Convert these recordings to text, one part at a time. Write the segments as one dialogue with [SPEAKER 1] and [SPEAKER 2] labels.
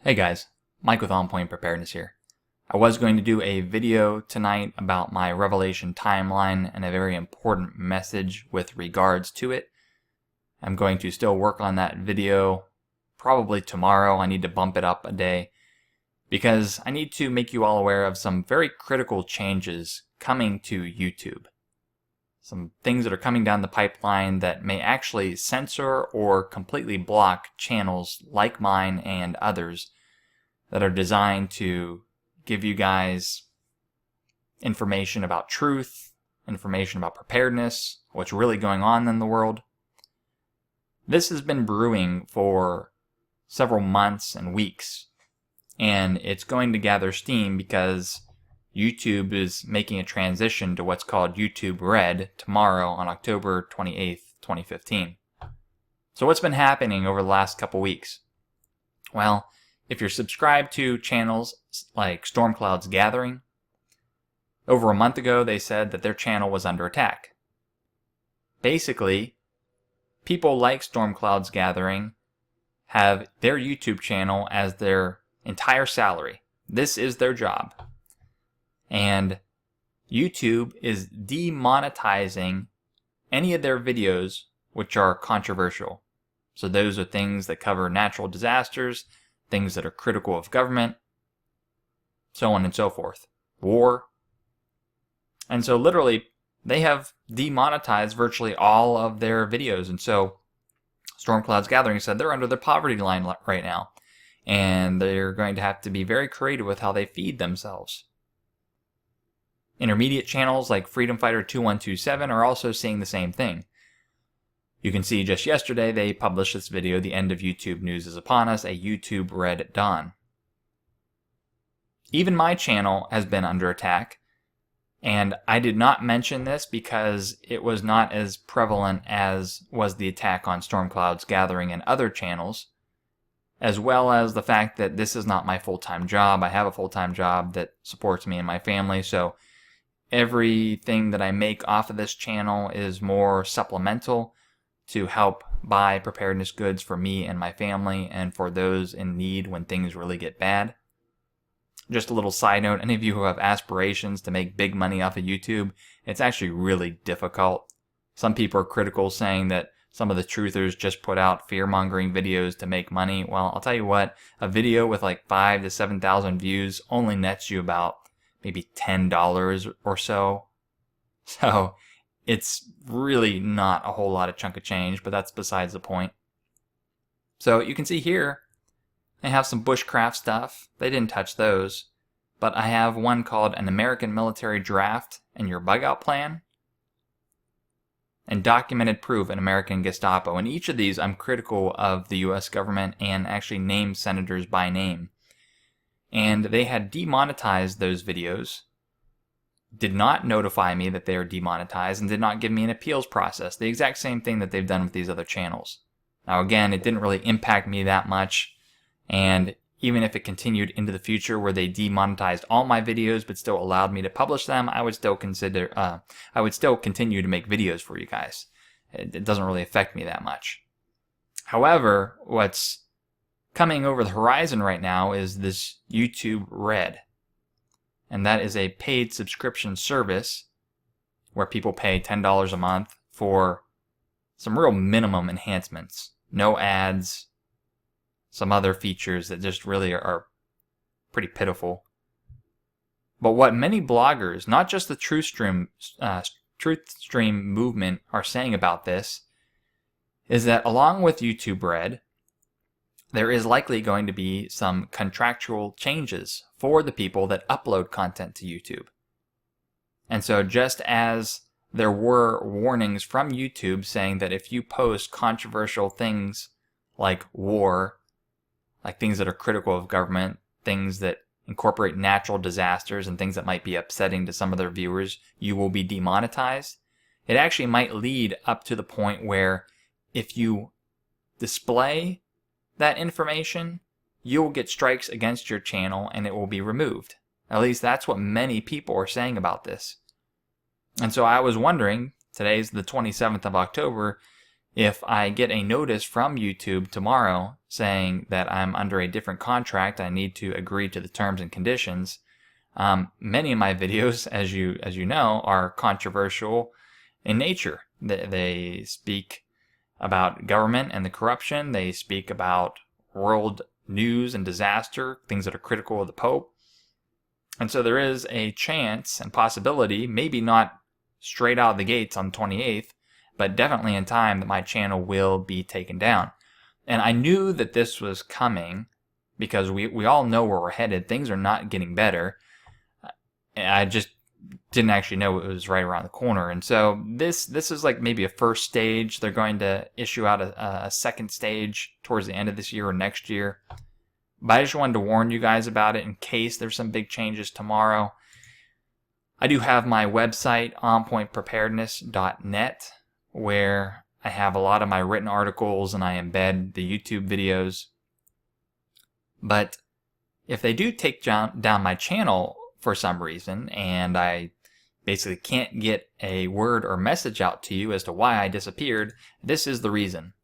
[SPEAKER 1] Hey guys, Mike with On Point Preparedness here. I was going to do a video tonight about my Revelation timeline and a very important message with regards to it. I'm going to still work on that video probably tomorrow. I need to bump it up a day because I need to make you all aware of some very critical changes coming to YouTube. Some things that are coming down the pipeline that may actually censor or completely block channels like mine and others that are designed to give you guys information about truth, information about preparedness, what's really going on in the world. This has been brewing for several months and weeks, and it's going to gather steam because YouTube is making a transition to what's called YouTube Red tomorrow on October 28th, 2015. So what's been happening over the last couple weeks? Well, if you're subscribed to channels like Stormcloud's Gathering, over a month ago they said that their channel was under attack. Basically, people like Stormcloud's Gathering have their YouTube channel as their entire salary. This is their job. And YouTube is demonetizing any of their videos which are controversial. So those are things that cover natural disasters, things that are critical of government, so on and so forth. War. And so literally, they have demonetized virtually all of their videos. And so Stormcloud's Gathering said they're under the poverty line right now. And they're going to have to be very creative with how they feed themselves. Intermediate channels like Freedom Fighter 2127 are also seeing the same thing. You can see just yesterday they published this video, "The End of YouTube News is Upon Us, a YouTube Red at Dawn." Even my channel has been under attack, and I did not mention this because it was not as prevalent as was the attack on Stormcloud's Gathering and other channels, as well as the fact that this is not my full-time job. I have a full-time job that supports me and my family, so everything that I make off of this channel is more supplemental to help buy preparedness goods for me and my family and for those in need when things really get bad. Just a little side note, any of you who have aspirations to make big money off of YouTube, it's actually really difficult. Some people are critical, saying that some of the truthers just put out fear-mongering videos to make money. Well, I'll tell you what, a video with like 5,000 to 7,000 views only nets you about maybe $10 or so. So it's really not a whole lot of chunk of change, but that's besides the point. So you can see here, I have some bushcraft stuff. They didn't touch those. But I have one called An American Military Draft and Your Bug Out Plan, and Documented Proof in American Gestapo. And each of these I'm critical of the US government and actually named senators by name. And they had demonetized those videos, did not notify me that they are demonetized, and did not give me an appeals process. The exact same thing that they've done with these other channels. Now again, it didn't really impact me that much, and even if it continued into the future where they demonetized all my videos but still allowed me to publish them, I would still continue to make videos for you guys. It doesn't really affect me that much. However, what's coming over the horizon right now is this YouTube Red. And that is a paid subscription service where people pay $10 a month for some real minimum enhancements. No ads, some other features that just really are pretty pitiful. But what many bloggers, not just the Truth Stream movement, are saying about this is that along with YouTube Red, there is likely going to be some contractual changes for the people that upload content to YouTube. And so just as there were warnings from YouTube saying that if you post controversial things like war, like things that are critical of government, things that incorporate natural disasters and things that might be upsetting to some of their viewers, you will be demonetized. It actually might lead up to the point where if you display that information, you will get strikes against your channel and it will be removed. At least that's what many people are saying about this. And so I was wondering, today's the 27th of October, if I get a notice from YouTube tomorrow saying that I'm under a different contract, I need to agree to the terms and conditions. Many of my videos, as you know, are controversial in nature. They speak about government and the corruption. They speak about world news and disaster, things that are critical of the Pope. And so there is a chance and possibility, maybe not straight out of the gates on the 28th, but definitely in time, that my channel will be taken down. And I knew that this was coming because we all know where we're headed. Things are not getting better. I just didn't actually know it was right around the corner. And so this is like maybe a first stage. They're going to issue out a second stage towards the end of this year or next year. But I just wanted to warn you guys about it in case there's some big changes tomorrow. I do have my website, onpointpreparedness.net, where I have a lot of my written articles and I embed the YouTube videos. But if they do take down my channel for some reason, and I basically can't get a word or message out to you as to why I disappeared, this is the reason.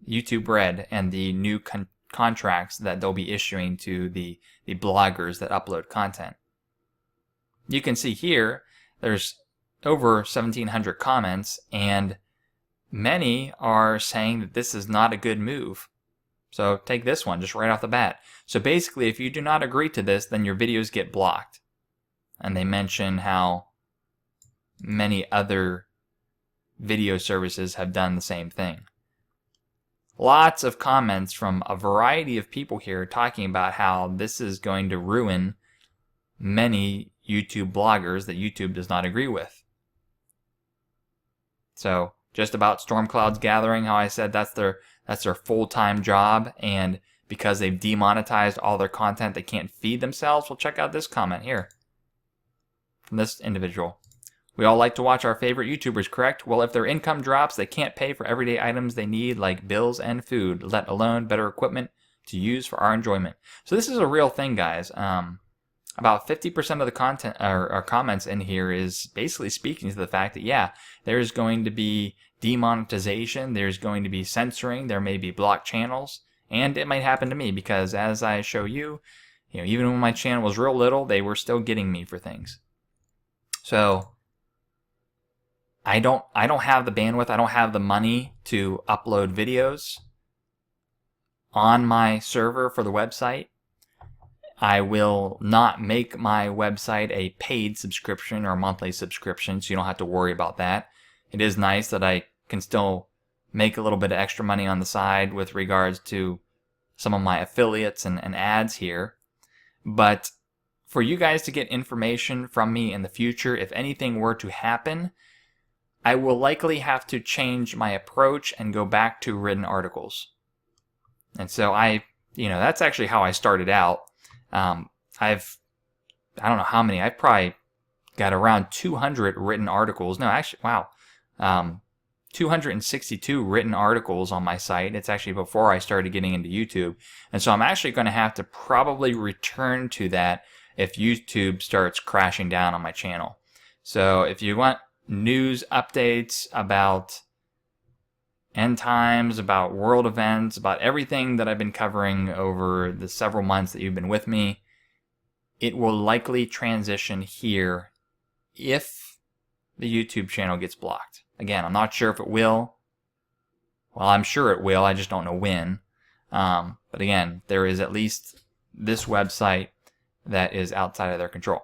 [SPEAKER 1] YouTube Red and the new contracts that they'll be issuing to the bloggers that upload content. You can see here there's over 1,700 comments, and many are saying that this is not a good move. So take this one just right off the bat. So basically, if you do not agree to this, then your videos get blocked. And they mention how many other video services have done the same thing. Lots of comments from a variety of people here talking about how this is going to ruin many YouTube bloggers that YouTube does not agree with. So just about storm clouds gathering, how I said that's their full-time job, and because they've demonetized all their content, they can't feed themselves. Well, check out this comment here from this individual. We all like to watch our favorite YouTubers, correct? Well, if their income drops, they can't pay for everyday items they need like bills and food, let alone better equipment to use for our enjoyment. So this is a real thing, guys. About 50% of the content or comments in here is basically speaking to the fact that, yeah, there's going to be demonetization, there's going to be censoring, there may be blocked channels, and it might happen to me because, as I show you, even when my channel was real little, they were still getting me for things. So I don't have the bandwidth, I don't have the money to upload videos on my server for the website. I will not make my website a paid subscription or a monthly subscription, so you don't have to worry about that. It is nice that I can still make a little bit of extra money on the side with regards to some of my affiliates and ads here. But for you guys to get information from me in the future, if anything were to happen, I will likely have to change my approach and go back to written articles. And so that's actually how I started out. I don't know how many, I've probably got around 200 written articles. No, actually, wow. 262 written articles on my site. It's actually before I started getting into YouTube. And so I'm actually going to have to probably return to that if YouTube starts crashing down on my channel. So if you want news updates about end times, about world events, about everything that I've been covering over the several months that you've been with me, it will likely transition here if the YouTube channel gets blocked. Again, I'm not sure if it will. Well, I'm sure it will, I just don't know when. But again, there is at least this website that is outside of their control.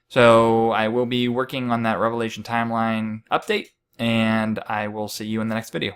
[SPEAKER 1] So I will be working on that Revelation timeline update, and I will see you in the next video.